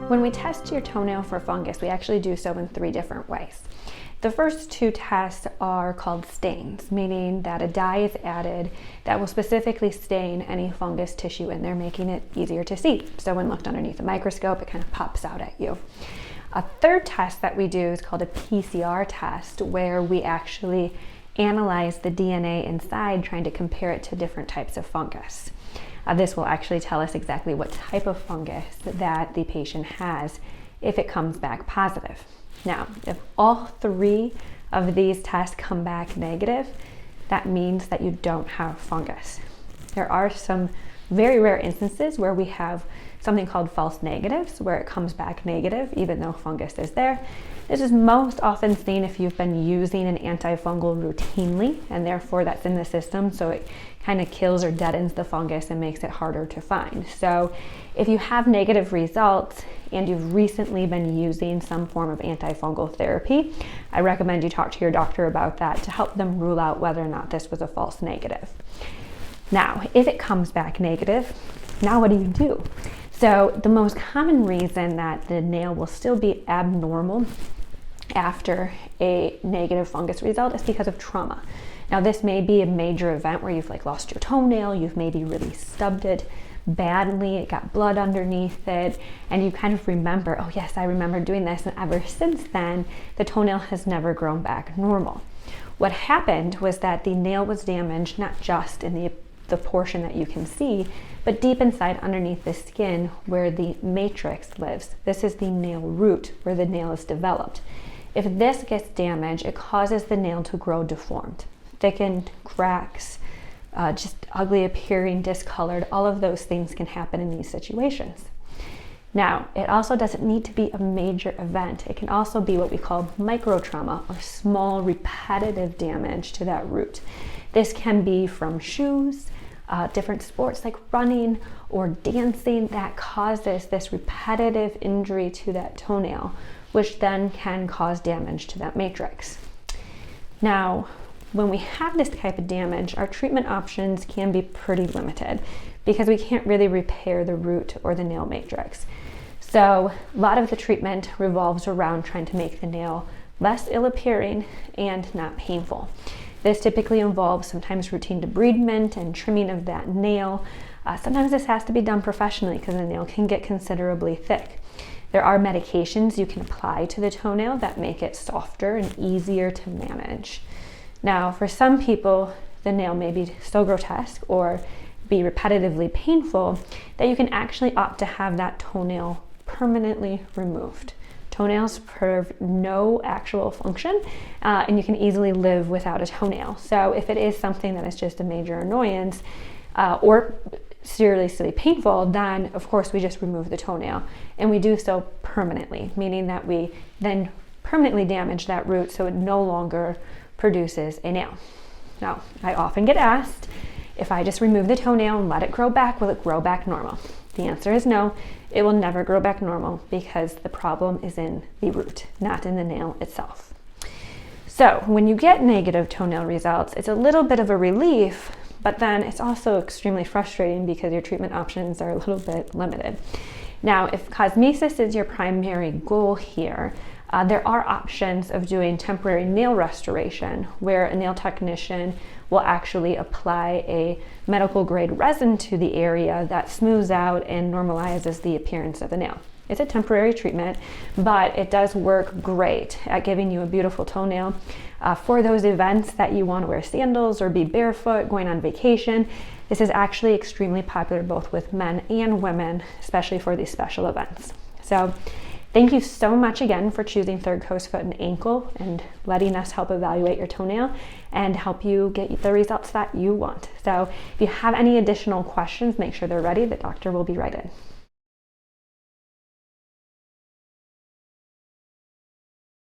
When we test your toenail for fungus, we actually do so in 3 different ways. The first 2 tests are called stains, meaning that a dye is added that will specifically stain any fungus tissue in there, making it easier to see. So when looked underneath a microscope, it kind of pops out at you. A third test that we do is called a PCR test, where we actually analyze the DNA inside, trying to compare it to different types of fungus. This will actually tell us exactly what type of fungus that the patient has if it comes back positive. Now, if all 3 of these tests come back negative, that means that you don't have fungus. There are some very rare instances where we have something called false negatives, where it comes back negative even though fungus is there. This is most often seen if you've been using an antifungal routinely, and therefore that's in the system, so it kind of kills or deadens the fungus and makes it harder to find. So if you have negative results and you've recently been using some form of antifungal therapy, I recommend you talk to your doctor about that to help them rule out whether or not this was a false negative. Now, if it comes back negative, now what do? So the most common reason that the nail will still be abnormal after a negative fungus result is because of trauma. Now, this may be a major event where you've lost your toenail, you've maybe really stubbed it badly, it got blood underneath it, and you kind of remember, oh yes, I remember doing this, and ever since then, the toenail has never grown back normal. What happened was that the nail was damaged not just in the portion that you can see, but deep inside underneath the skin where the matrix lives. This is the nail root where the nail is developed. If this gets damaged, it causes the nail to grow deformed, thickened, cracks, just ugly appearing, discolored. All of those things can happen in these situations. Now, it also doesn't need to be a major event. It can also be what we call microtrauma, or small repetitive damage to that root. This can be from shoes, different sports like running or dancing that causes this repetitive injury to that toenail, which then can cause damage to that matrix. Now, when we have this type of damage, our treatment options can be pretty limited because we can't really repair the root or the nail matrix. So a lot of the treatment revolves around trying to make the nail less ill-appearing and not painful. This typically involves sometimes routine debridement and trimming of that nail. Sometimes this has to be done professionally because the nail can get considerably thick. There are medications you can apply to the toenail that make it softer and easier to manage. Now, for some people, the nail may be so grotesque or be repetitively painful that you can actually opt to have that toenail permanently removed. Toenails serve no actual function, and you can easily live without a toenail. So if it is something that is just a major annoyance or seriously painful, then of course we just remove the toenail, and we do so permanently, meaning that we then permanently damage that root so it no longer produces a nail. Now, I often get asked, if I just remove the toenail and let it grow back, will it grow back normal? The answer is no, it will never grow back normal because the problem is in the root, not in the nail itself. So when you get negative toenail results, it's a little bit of a relief, but then it's also extremely frustrating because your treatment options are a little bit limited. Now, if cosmesis is your primary goal here, there are options of doing temporary nail restoration, where a nail technician will actually apply a medical grade resin to the area that smooths out and normalizes the appearance of the nail. It's a temporary treatment, but it does work great at giving you a beautiful toenail. For those events that you want to wear sandals or be barefoot going on vacation, this is actually extremely popular both with men and women, especially for these special events. So thank you so much again for choosing Third Coast Foot and Ankle and letting us help evaluate your toenail and help you get the results that you want. So if you have any additional questions, make sure they're ready. The doctor will be right in.